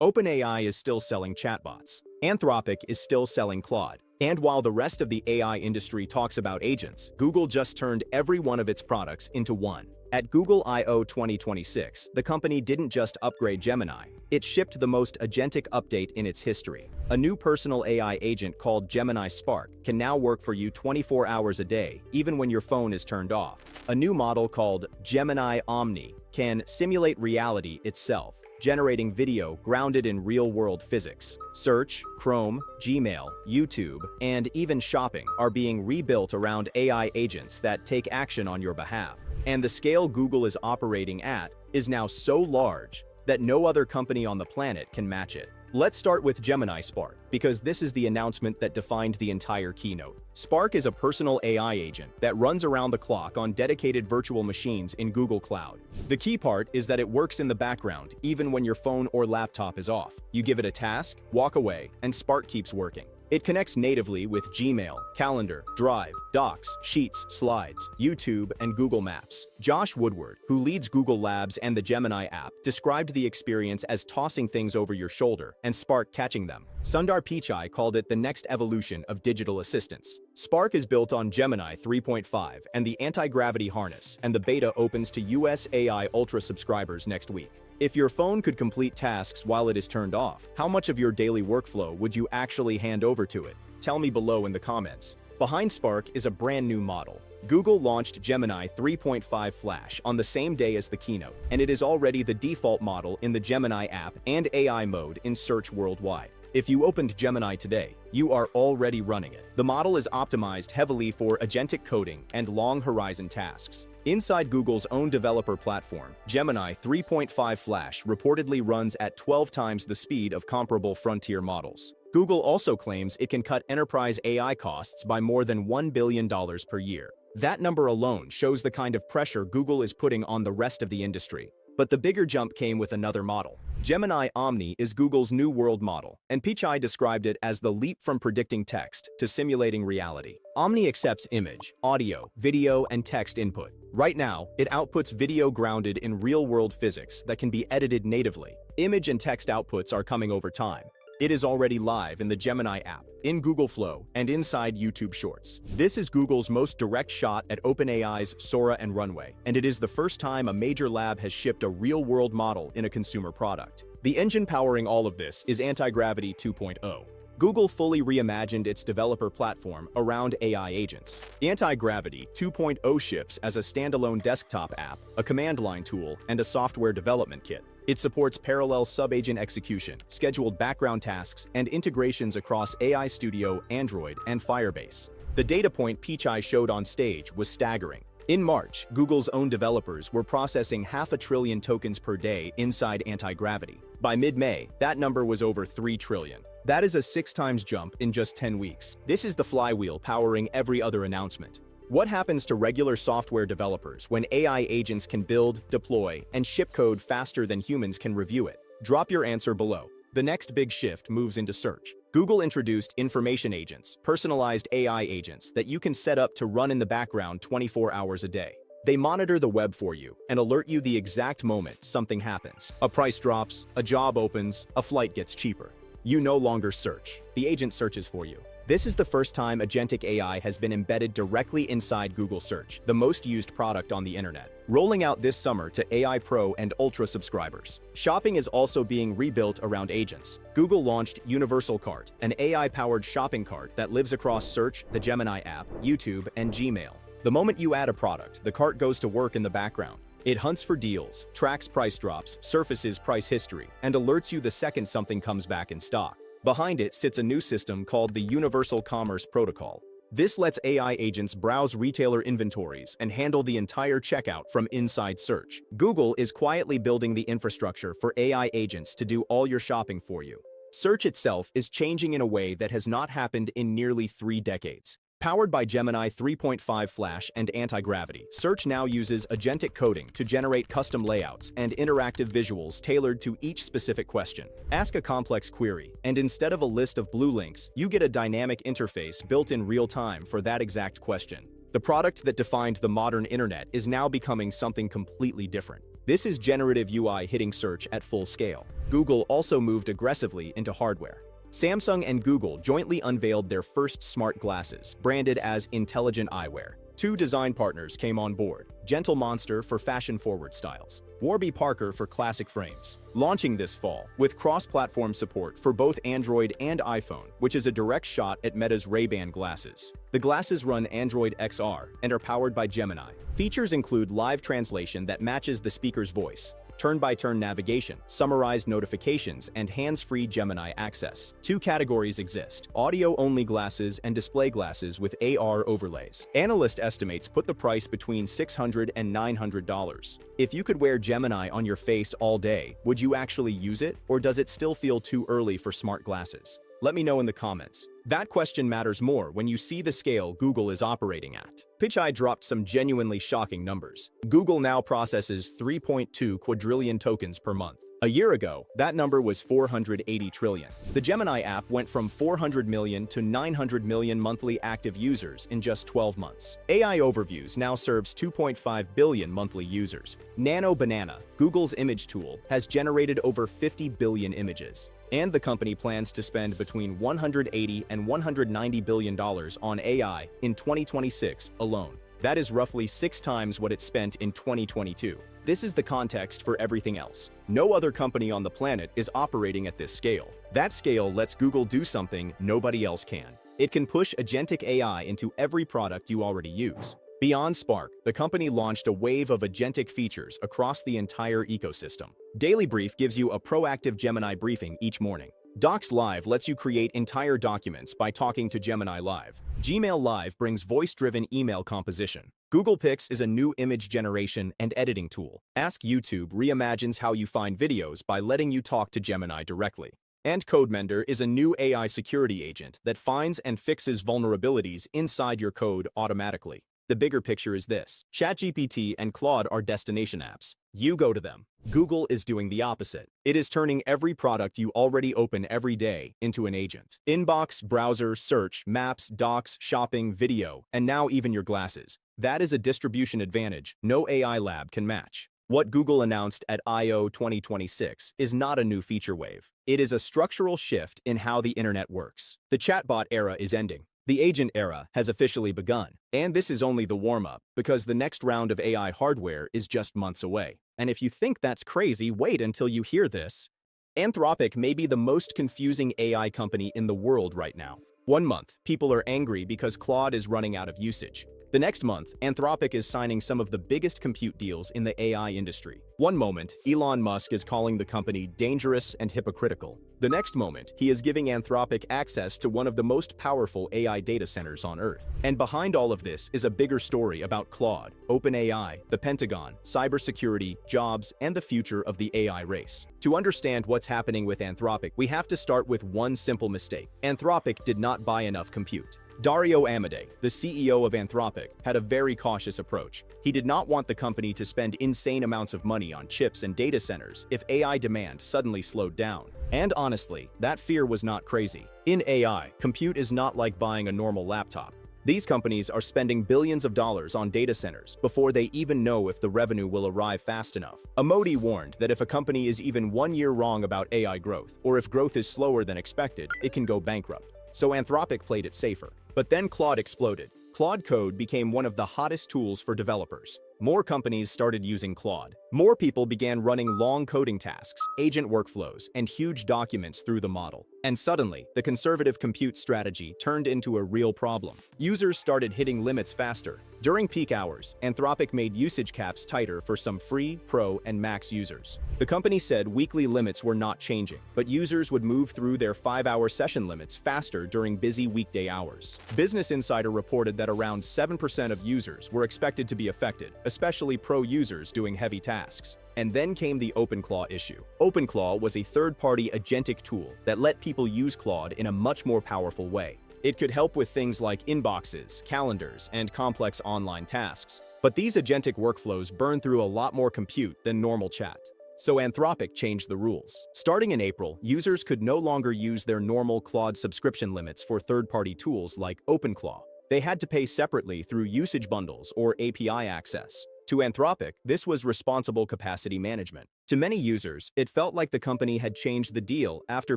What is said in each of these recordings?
OpenAI is still selling chatbots. Anthropic is still selling Claude. And while the rest of the AI industry talks about agents, Google just turned every one of its products into one. At Google I/O 2026, the company didn't just upgrade Gemini, it shipped the most agentic update in its history. A new personal AI agent called Gemini Spark can now work for you 24 hours a day, even when your phone is turned off. A new model called Gemini Omni can simulate reality itself, generating video grounded in real-world physics. Search, Chrome, Gmail, YouTube, and even shopping are being rebuilt around AI agents that take action on your behalf. And the scale Google is operating at is now so large that no other company on the planet can match it. Let's start with Gemini Spark, because this is the announcement that defined the entire keynote. Spark is a personal AI agent that runs around the clock on dedicated virtual machines in Google Cloud. The key part is that it works in the background, even when your phone or laptop is off. You give it a task, walk away, and Spark keeps working. It connects natively with Gmail, Calendar, Drive, Docs, Sheets, Slides, YouTube, and Google Maps. Josh Woodward, who leads Google Labs and the Gemini app, described the experience as tossing things over your shoulder and Spark catching them. Sundar Pichai called it the next evolution of digital assistance. Spark is built on Gemini 3.5 and the anti-gravity harness, and the beta opens to US AI Ultra subscribers next week. If your phone could complete tasks while it is turned off, how much of your daily workflow would you actually hand over to it? Tell me below in the comments. Behind Spark is a brand new model. Google launched Gemini 3.5 Flash on the same day as the keynote, and it is already the default model in the Gemini app and AI mode in search worldwide. If you opened Gemini today, you are already running it. The model is optimized heavily for agentic coding and long-horizon tasks. Inside Google's own developer platform, Gemini 3.5 Flash reportedly runs at 12 times the speed of comparable frontier models. Google also claims it can cut enterprise AI costs by more than $1 billion per year. That number alone shows the kind of pressure Google is putting on the rest of the industry. But the bigger jump came with another model. Gemini Omni is Google's new world model, and Pichai described it as the leap from predicting text to simulating reality. Omni accepts image, audio, video, and text input. Right now, it outputs video grounded in real-world physics that can be edited natively. Image and text outputs are coming over time. It is already live in the Gemini app, in Google Flow, and inside YouTube Shorts. This is Google's most direct shot at OpenAI's Sora and Runway, and it is the first time a major lab has shipped a real-world model in a consumer product. The engine powering all of this is Anti-Gravity 2.0. Google fully reimagined its developer platform around AI agents. Anti-Gravity 2.0 ships as a standalone desktop app, a command line tool, and a software development kit. It supports parallel sub-agent execution, scheduled background tasks, and integrations across AI Studio, Android, and Firebase. The data point Pichai showed on stage was staggering. In March, Google's own developers were processing 500 billion tokens per day inside Anti-Gravity. By mid-May, that number was over 3 trillion. That is a 6 times jump in just 10 weeks. This is the flywheel powering every other announcement. What happens to regular software developers when AI agents can build, deploy, and ship code faster than humans can review it? Drop your answer below. The next big shift moves into search. Google introduced information agents, personalized AI agents that you can set up to run in the background 24 hours a day. They monitor the web for you and alert you the exact moment something happens. A price drops, a job opens, a flight gets cheaper. You no longer search. The agent searches for you. This is the first time agentic AI has been embedded directly inside Google Search, the most used product on the internet, rolling out this summer to AI Pro and Ultra subscribers. Shopping is also being rebuilt around agents. Google launched Universal Cart, an AI-powered shopping cart that lives across Search, the Gemini app, YouTube, and Gmail. The moment you add a product, the cart goes to work in the background. It hunts for deals, tracks price drops, surfaces price history, and alerts you the second something comes back in stock. Behind it sits a new system called the Universal Commerce Protocol. This lets AI agents browse retailer inventories and handle the entire checkout from inside Search. Google is quietly building the infrastructure for AI agents to do all your shopping for you. Search itself is changing in a way that has not happened in nearly 3 decades. Powered by Gemini 3.5 Flash and Anti-Gravity, Search now uses agentic coding to generate custom layouts and interactive visuals tailored to each specific question. Ask a complex query, and instead of a list of blue links, you get a dynamic interface built in real time for that exact question. The product that defined the modern internet is now becoming something completely different. This is generative UI hitting search at full scale. Google also moved aggressively into hardware. Samsung and Google jointly unveiled their first smart glasses, branded as intelligent eyewear. Two design partners came on board: Gentle Monster for fashion-forward styles, Warby Parker for classic frames. Launching this fall, with cross-platform support for both Android and iPhone, which is a direct shot at Meta's Ray-Ban glasses. The glasses run Android XR and are powered by Gemini. Features include live translation that matches the speaker's voice, turn-by-turn navigation, summarized notifications, and hands-free Gemini access. Two categories exist: audio-only glasses and display glasses with AR overlays. Analyst estimates put the price between $600 and $900. If you could wear Gemini on your face all day, would you actually use it, or does it still feel too early for smart glasses? Let me know in the comments. That question matters more when you see the scale Google is operating at. Pichai dropped some genuinely shocking numbers. Google now processes 3.2 quadrillion tokens per month. A year ago, that number was 480 trillion. The Gemini app went from 400 million to 900 million monthly active users in just 12 months. AI Overviews now serves 2.5 billion monthly users. Nano Banana, Google's image tool, has generated over 50 billion images. And the company plans to spend between $180 and $190 billion on AI in 2026 alone. That is roughly 6 times what it spent in 2022. This is the context for everything else. No other company on the planet is operating at this scale. That scale lets Google do something nobody else can. It can push agentic AI into every product you already use. Beyond Spark, the company launched a wave of agentic features across the entire ecosystem. Daily Brief gives you a proactive Gemini briefing each morning. Docs Live lets you create entire documents by talking to Gemini Live. Gmail Live brings voice-driven email composition. Google Pics is a new image generation and editing tool. Ask YouTube reimagines how you find videos by letting you talk to Gemini directly. And CodeMender is a new AI security agent that finds and fixes vulnerabilities inside your code automatically. The bigger picture is this: ChatGPT and Claude are destination apps. You go to them. Google is doing the opposite. It is turning every product you already open every day into an agent. Inbox, browser, search, maps, docs, shopping, video, and now even your glasses. That is a distribution advantage no AI lab can match. What Google announced at I/O 2026 is not a new feature wave. It is a structural shift in how the internet works. The chatbot era is ending. The agent era has officially begun. And this is only the warm-up, because the next round of AI hardware is just months away. And if you think that's crazy, wait until you hear this. Anthropic may be the most confusing AI company in the world right now. One month, people are angry because Claude is running out of usage. The next month, Anthropic is signing some of the biggest compute deals in the AI industry. One moment, Elon Musk is calling the company dangerous and hypocritical. The next moment, he is giving Anthropic access to one of the most powerful AI data centers on Earth. And behind all of this is a bigger story about Claude, OpenAI, the Pentagon, cybersecurity, jobs, and the future of the AI race. To understand what's happening with Anthropic, we have to start with one simple mistake. Anthropic did not buy enough compute. Dario Amodei, the CEO of Anthropic, had a very cautious approach. He did not want the company to spend insane amounts of money on chips and data centers if AI demand suddenly slowed down. And honestly, that fear was not crazy. In AI, compute is not like buying a normal laptop. These companies are spending billions of dollars on data centers before they even know if the revenue will arrive fast enough. Amodei warned that if a company is even 1 year wrong about AI growth, or if growth is slower than expected, it can go bankrupt. So Anthropic played it safer. But then Claude exploded. Claude Code became one of the hottest tools for developers. More companies started using Claude. More people began running long coding tasks, agent workflows, and huge documents through the model. And suddenly, the conservative compute strategy turned into a real problem. Users started hitting limits faster. During peak hours, Anthropic made usage caps tighter for some free, pro, and max users. The company said weekly limits were not changing, but users would move through their 5-hour session limits faster during busy weekday hours. Business Insider reported that around 7% of users were expected to be affected, especially pro users doing heavy tasks. And then came the OpenClaw issue. OpenClaw was a third-party agentic tool that let people use Claude in a much more powerful way. It could help with things like inboxes, calendars, and complex online tasks. But these agentic workflows burn through a lot more compute than normal chat. So Anthropic changed the rules. Starting in April, users could no longer use their normal Claude subscription limits for third-party tools like OpenClaw. They had to pay separately through usage bundles or API access. To Anthropic, this was responsible capacity management. To many users, it felt like the company had changed the deal after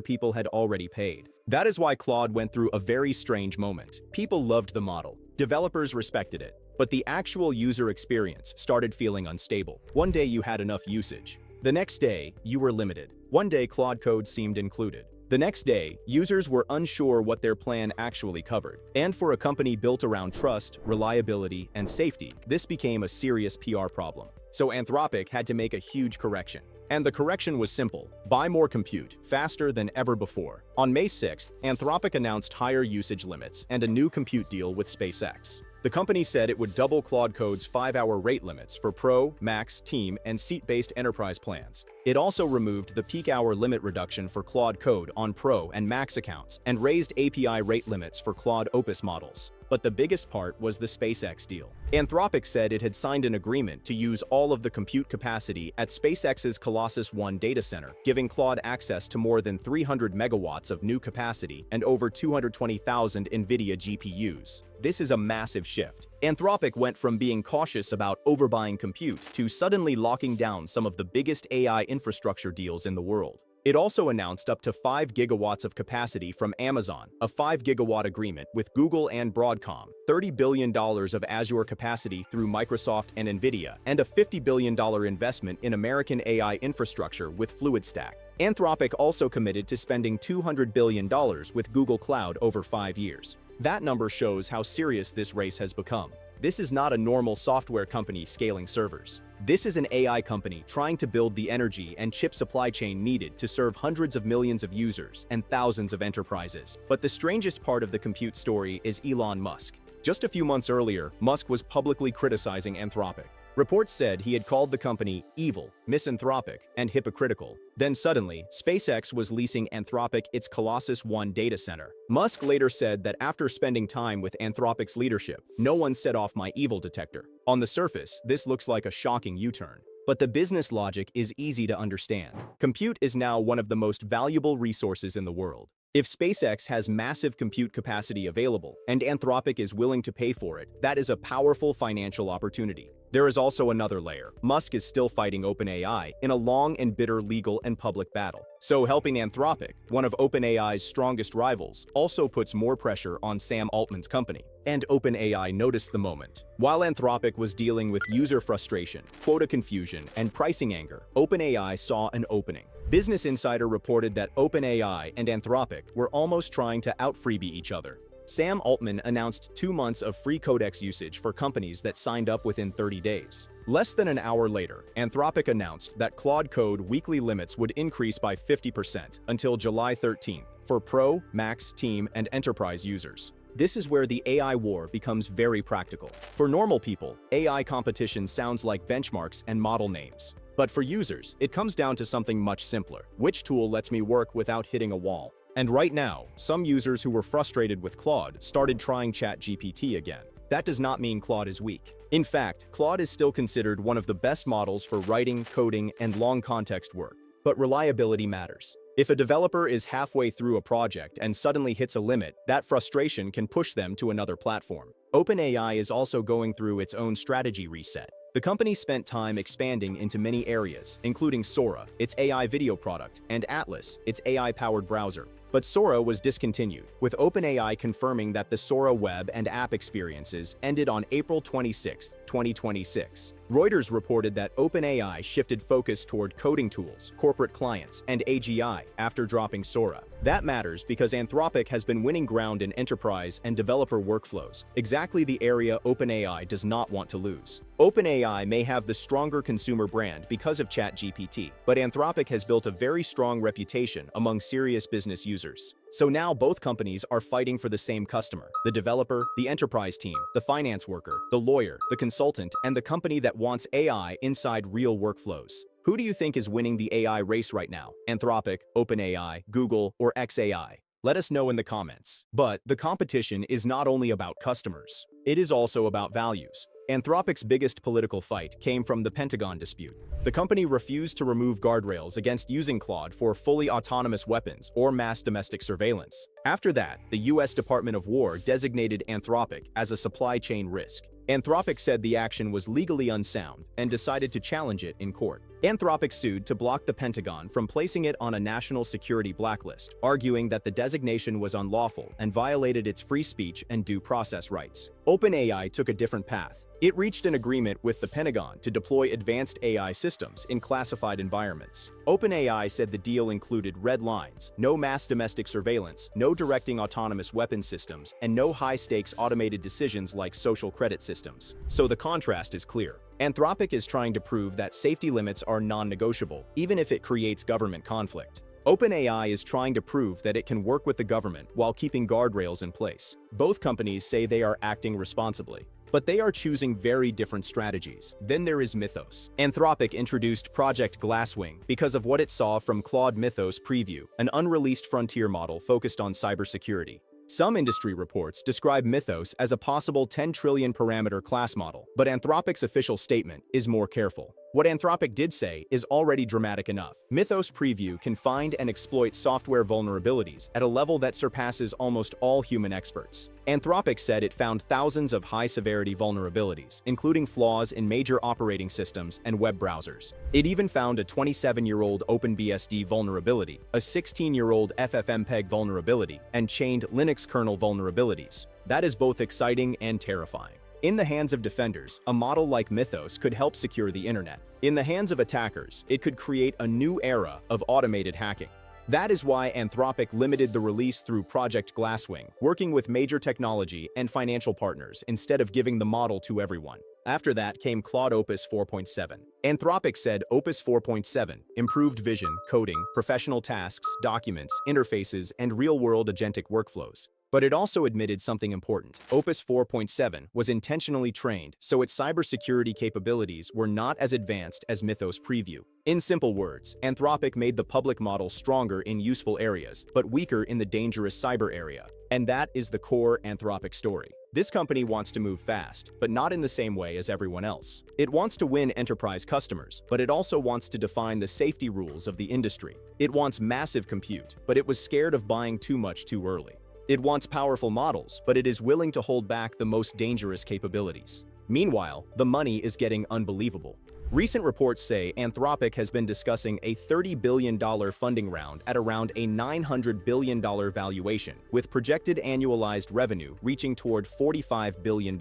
people had already paid. That is why Claude went through a very strange moment. People loved the model. Developers respected it. But the actual user experience started feeling unstable. One day you had enough usage. The next day, you were limited. One day Claude Code seemed included. The next day, users were unsure what their plan actually covered. And for a company built around trust, reliability, and safety, this became a serious PR problem. So Anthropic had to make a huge correction. And the correction was simple: buy more compute, faster than ever before. On May 6th, Anthropic announced higher usage limits and a new compute deal with SpaceX. The company said it would double Claude Code's 5-hour rate limits for Pro, Max, Team, and seat-based enterprise plans. It also removed the peak hour limit reduction for Claude Code on Pro and Max accounts and raised API rate limits for Claude Opus models. But the biggest part was the SpaceX deal. Anthropic said it had signed an agreement to use all of the compute capacity at SpaceX's Colossus 1 data center, giving Claude access to more than 300 megawatts of new capacity and over 220,000 NVIDIA GPUs. This is a massive shift. Anthropic went from being cautious about overbuying compute to suddenly locking down some of the biggest AI infrastructure deals in the world. It also announced up to 5 gigawatts of capacity from Amazon, a 5-gigawatt agreement with Google and Broadcom, $30 billion of Azure capacity through Microsoft and NVIDIA, and a $50 billion investment in American AI infrastructure with FluidStack. Anthropic also committed to spending $200 billion with Google Cloud over 5 years. That number shows how serious this race has become. This is not a normal software company scaling servers. This is an AI company trying to build the energy and chip supply chain needed to serve hundreds of millions of users and thousands of enterprises. But the strangest part of the compute story is Elon Musk. Just a few months earlier, Musk was publicly criticizing Anthropic. Reports said he had called the company evil, misanthropic, and hypocritical. Then suddenly, SpaceX was leasing Anthropic its Colossus 1 data center. Musk later said that after spending time with Anthropic's leadership, no one set off my evil detector. On the surface, this looks like a shocking U-turn. But the business logic is easy to understand. Compute is now one of the most valuable resources in the world. If SpaceX has massive compute capacity available, and Anthropic is willing to pay for it, that is a powerful financial opportunity. There is also another layer. Musk is still fighting OpenAI in a long and bitter legal and public battle. So helping Anthropic, one of OpenAI's strongest rivals, also puts more pressure on Sam Altman's company. And OpenAI noticed the moment. While Anthropic was dealing with user frustration, quota confusion, and pricing anger, OpenAI saw an opening. Business Insider reported that OpenAI and Anthropic were almost trying to out-freebie each other. Sam Altman announced 2 months of free Codex usage for companies that signed up within 30 days. Less than an hour later, Anthropic announced that Claude Code weekly limits would increase by 50% until July 13th for Pro, Max, Team, and Enterprise users. This is where the AI war becomes very practical. For normal people, AI competition sounds like benchmarks and model names. But for users, it comes down to something much simpler. Which tool lets me work without hitting a wall? And right now, some users who were frustrated with Claude started trying ChatGPT again. That does not mean Claude is weak. In fact, Claude is still considered one of the best models for writing, coding, and long context work. But reliability matters. If a developer is halfway through a project and suddenly hits a limit, that frustration can push them to another platform. OpenAI is also going through its own strategy reset. The company spent time expanding into many areas, including Sora, its AI video product, and Atlas, its AI-powered browser. But Sora was discontinued, with OpenAI confirming that the Sora web and app experiences ended on April 26, 2026. Reuters reported that OpenAI shifted focus toward coding tools, corporate clients, and AGI after dropping Sora. That matters because Anthropic has been winning ground in enterprise and developer workflows, exactly the area OpenAI does not want to lose. OpenAI may have the stronger consumer brand because of ChatGPT, but Anthropic has built a very strong reputation among serious business users. So now both companies are fighting for the same customer: the developer, the enterprise team, the finance worker, the lawyer, the consultant, and the company that wants AI inside real workflows. Who do you think is winning the AI race right now? Anthropic, OpenAI, Google, or xAI? Let us know in the comments. But the competition is not only about customers. It is also about values. Anthropic's biggest political fight came from the Pentagon dispute. The company refused to remove guardrails against using Claude for fully autonomous weapons or mass domestic surveillance. After that, the US Department of War designated Anthropic as a supply chain risk. Anthropic said the action was legally unsound and decided to challenge it in court. Anthropic sued to block the Pentagon from placing it on a national security blacklist, arguing that the designation was unlawful and violated its free speech and due process rights. OpenAI took a different path. It reached an agreement with the Pentagon to deploy advanced AI systems in classified environments. OpenAI said the deal included red lines, no mass domestic surveillance, no directing autonomous weapons systems, and no high-stakes automated decisions like social credit systems. So the contrast is clear. Anthropic is trying to prove that safety limits are non-negotiable, even if it creates government conflict. OpenAI is trying to prove that it can work with the government while keeping guardrails in place. Both companies say they are acting responsibly, but they are choosing very different strategies. Then there is Mythos. Anthropic introduced Project Glasswing because of what it saw from Claude Mythos Preview, an unreleased frontier model focused on cybersecurity. Some industry reports describe Mythos as a possible 10 trillion parameter class model, but Anthropic's official statement is more careful. What Anthropic did say is already dramatic enough. Mythos Preview can find and exploit software vulnerabilities at a level that surpasses almost all human experts. Anthropic said it found thousands of high-severity vulnerabilities, including flaws in major operating systems and web browsers. It even found a 27-year-old OpenBSD vulnerability, a 16-year-old FFmpeg vulnerability, and chained Linux kernel vulnerabilities. That is both exciting and terrifying. In the hands of defenders, a model like Mythos could help secure the internet. In the hands of attackers, it could create a new era of automated hacking. That is why Anthropic limited the release through Project Glasswing, working with major technology and financial partners instead of giving the model to everyone. After that came Claude Opus 4.7. Anthropic said Opus 4.7 improved vision, coding, professional tasks, documents, interfaces, and real-world agentic workflows. But it also admitted something important. Opus 4.7 was intentionally trained, so its cybersecurity capabilities were not as advanced as Mythos Preview. In simple words, Anthropic made the public model stronger in useful areas, but weaker in the dangerous cyber area. And that is the core Anthropic story. This company wants to move fast, but not in the same way as everyone else. It wants to win enterprise customers, but it also wants to define the safety rules of the industry. It wants massive compute, but it was scared of buying too much too early. It wants powerful models, but it is willing to hold back the most dangerous capabilities. Meanwhile, the money is getting unbelievable. Recent reports say Anthropic has been discussing a $30 billion funding round at around a $900 billion valuation, with projected annualized revenue reaching toward $45 billion.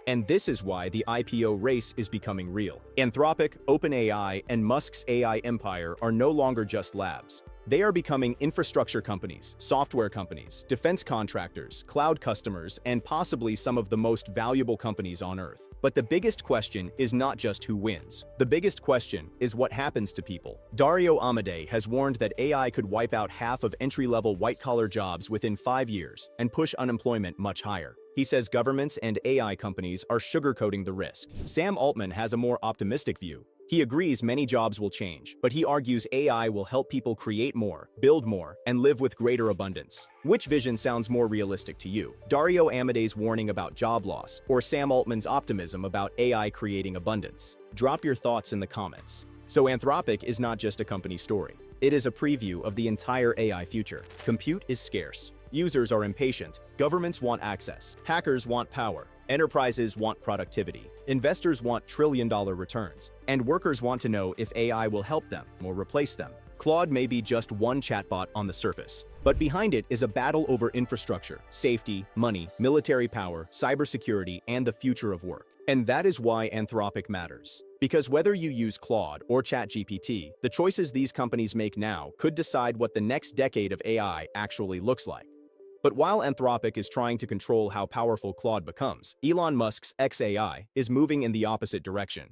And this is why the IPO race is becoming real. Anthropic, OpenAI, and Musk's AI empire are no longer just labs. They are becoming infrastructure companies, software companies, defense contractors, cloud customers, and possibly some of the most valuable companies on Earth. But the biggest question is not just who wins. The biggest question is what happens to people. Dario Amodei has warned that AI could wipe out half of entry-level white-collar jobs within 5 years and push unemployment much higher. He says governments and AI companies are sugarcoating the risk. Sam Altman has a more optimistic view. He agrees many jobs will change, but he argues AI will help people create more, build more, and live with greater abundance. Which vision sounds more realistic to you? Dario Amodei's warning about job loss, or Sam Altman's optimism about AI creating abundance? Drop your thoughts in the comments. So Anthropic is not just a company story. It is a preview of the entire AI future. Compute is scarce. Users are impatient. Governments want access. Hackers want power. Enterprises want productivity. Investors want trillion-dollar returns. And workers want to know if AI will help them or replace them. Claude may be just one chatbot on the surface, but behind it is a battle over infrastructure, safety, money, military power, cybersecurity, and the future of work. And that is why Anthropic matters. Because whether you use Claude or ChatGPT, the choices these companies make now could decide what the next decade of AI actually looks like. But while Anthropic is trying to control how powerful Claude becomes, Elon Musk's xAI is moving in the opposite direction.